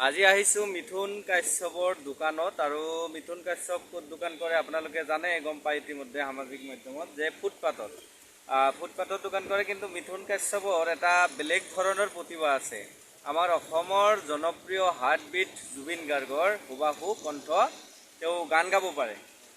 আজি আহিছোঁ মিথুন কাশ্যপৰ দোকানত আৰু মিথুন কাশ্যপ ক'ত দোকান কৰে আপোনালোকে জানে গম পায় ইতিমধ্যে সামাজিক মাধ্যমত যে ফুটপাথত দোকান কৰে কিন্তু মিথুন কাশ্যপৰ এটা বেলেগ ধৰণৰ প্ৰতিভা আছে। আমাৰ অসমৰ জনপ্ৰিয় হাৰ্টবিট জুবিন গাৰ্গৰ হুবাহু কণ্ঠ তেওঁ গান গাব পাৰে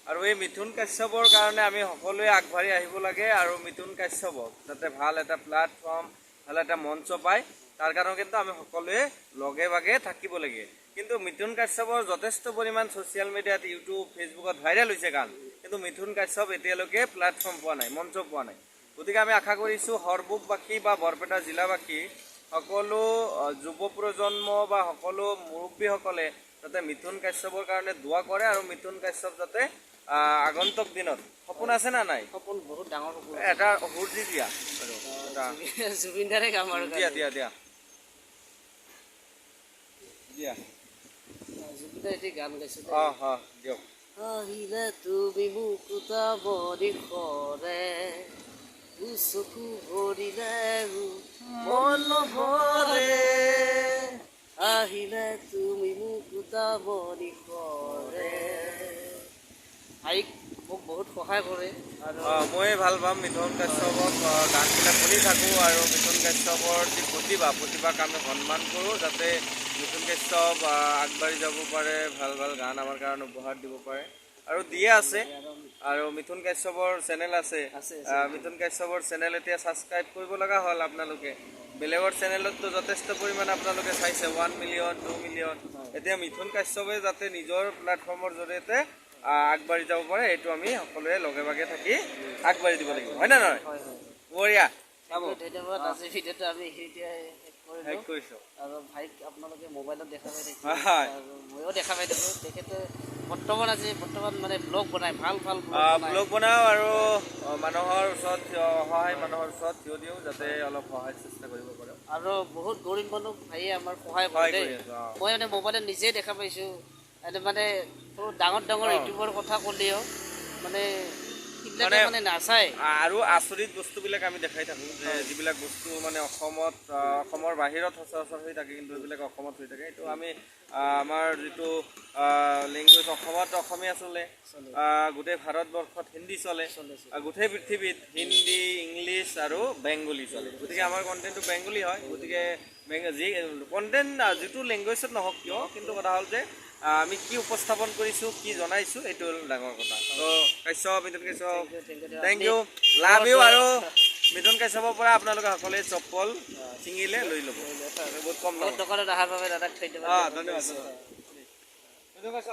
আৰু এই মিথুন কাশ্যপৰ কাৰণে আমি সকলোৱে আগবাঢ়ি আহিব লাগে আৰু মিথুন কাশ্যপক যাতে ভাল এটা প্লেটফৰ্ম ভাল এটা মঞ্চ পায় তাৰ কাৰণে কিন্তু আমি সকলোৱে লগে ভাগে থাকিব লাগে। কিন্তু মিথুন কাশ্যপৰ যথেষ্ট পৰিমাণ ছ'চিয়েল মিডিয়াত ইউটিউব ফেচবুকত ভাইৰেল হৈছে গান, কিন্তু মিথুন কাশ্যপ এতিয়ালৈকে প্লেটফৰ্ম পোৱা নাই, মঞ্চ পোৱা নাই। গতিকে আমি আশা কৰিছোঁ সৰ্বুকবাসী বা বৰপেটা জিলাবাসী সকলো যুৱ প্ৰজন্ম বা সকলো মুৰব্বীসকলে যাতে মিথুন কাশ্যপৰ কাৰণে দোৱা কৰে আৰু মিথুন কাশ্যপ যাতে আগন্তুক দিনত সপোন আছে না নাই? সপোন বহুত ডাঙৰ সপোন। এটা সুৰ দি দিয়া জুবিন দাৰে কাম আৰু দিয়া দিয়া দিয়া দিয়া জুবিন দাই এতিয়া গান গাইছে। দিয়ক। আহিলে তুমি মোক উতাব দিশৰে চকু ভৰিলে মন ভৰে, আহিলে তুমি মোক উতাব দিশৰে। আইক মোক বহুত সহায় কৰে আৰু মই ভাল পাম মিথুন কাশ্যপক গানবিলাক শুনি থাকোঁ আৰু মিথুন কাশ্যপৰ যি প্ৰতিভাক আমি সন্মান কৰোঁ যাতে মিথুন কাশ্যপ আগবাঢ়ি যাব পাৰে, ভাল ভাল গান আমাৰ কাৰণে উপহাৰ দিব পাৰে আৰু দিয়ে আছে। আৰু মিথুন কাশ্যপৰ চেনেল আছে, মিথুন কাশ্যপৰ চেনেল এতিয়া ছাবস্ক্ৰাইব কৰিব লগা হ'ল আপোনালোকে। বেলেগৰ চেনেলততো যথেষ্ট পৰিমাণে আপোনালোকে চাইছে 1 মিলিয়ন 2 মিলিয়ন। এতিয়া মিথুন কাশ্যপে যাতে নিজৰ প্লেটফৰ্মৰ জৰিয়তে আগবাঢ়ি যাব পাৰে এইটো আমি সকলোৱে লগে ভাগে থাকি আগবাঢ়ি দিব লাগিব, হয় নে নহয়? বঢ়িয়া, ধন্যবাদ। আজি ভিডিঅ'টো আমি শেষ কৰিছোঁ আৰু ভাইক আপোনালোকে মোবাইলত দেখা পাই থাকিব আৰু ময়ো দেখা পাই থাকোঁ। তেখেতে বৰ্তমান মানে ব্লগ বনাই ভাল ব্লগ বনাওঁ আৰু মানুহৰ ওচৰত মানুহৰ ওচৰত থিয় দিওঁ যাতে অলপ সহায় চেষ্টা কৰিব পাৰে আৰু বহুত গৰীব মানুহ ভাইয়ে আমাৰ সহায় কৰে। মই মানে মোবাইলত নিজেই দেখা পাইছোঁ মানে ডাঙৰ ইউটিউবৰ কথা ক'লেও মানে মানে নাচায় আৰু আচৰিত বস্তুবিলাক আমি দেখাই থাকোঁ যে যিবিলাক বস্তু মানে অসমৰ বাহিৰত সচৰাচৰ হৈ থাকে কিন্তু এইবিলাক অসমত হৈ থাকে। এইটো আমি আমাৰ যিটো লেংগুৱেজ অসমত অসমীয়া চলে, গোটেই ভাৰতবৰ্ষত হিন্দী চলে, গোটেই পৃথিৱীত হিন্দী ইংলিছ আৰু বেংগলী চলে। গতিকে আমাৰ কণ্টেণ্টটো বেংগলী হয়। গতিকে যি কণ্টেণ্ট যিটো লেংগুৱেজত নহওক কিয়, কিন্তু কথা হ'ল যে আমি কি উপস্থাপন কৰিছোঁ কি জনাইছোঁ এইটো হ'ল ডাঙৰ কথা। তো Kashyap Mithun Kashyap thank you, love you. আৰু মিথুন কাশ্যপৰ পৰা আপোনালোকে সকলোৱে চপ্পল ছিঙিলে লৈ ল'ব, বহুত কম দোকানত অহাৰ বাবে দাদাক ধন্যবাদ। ধন্যবাদ।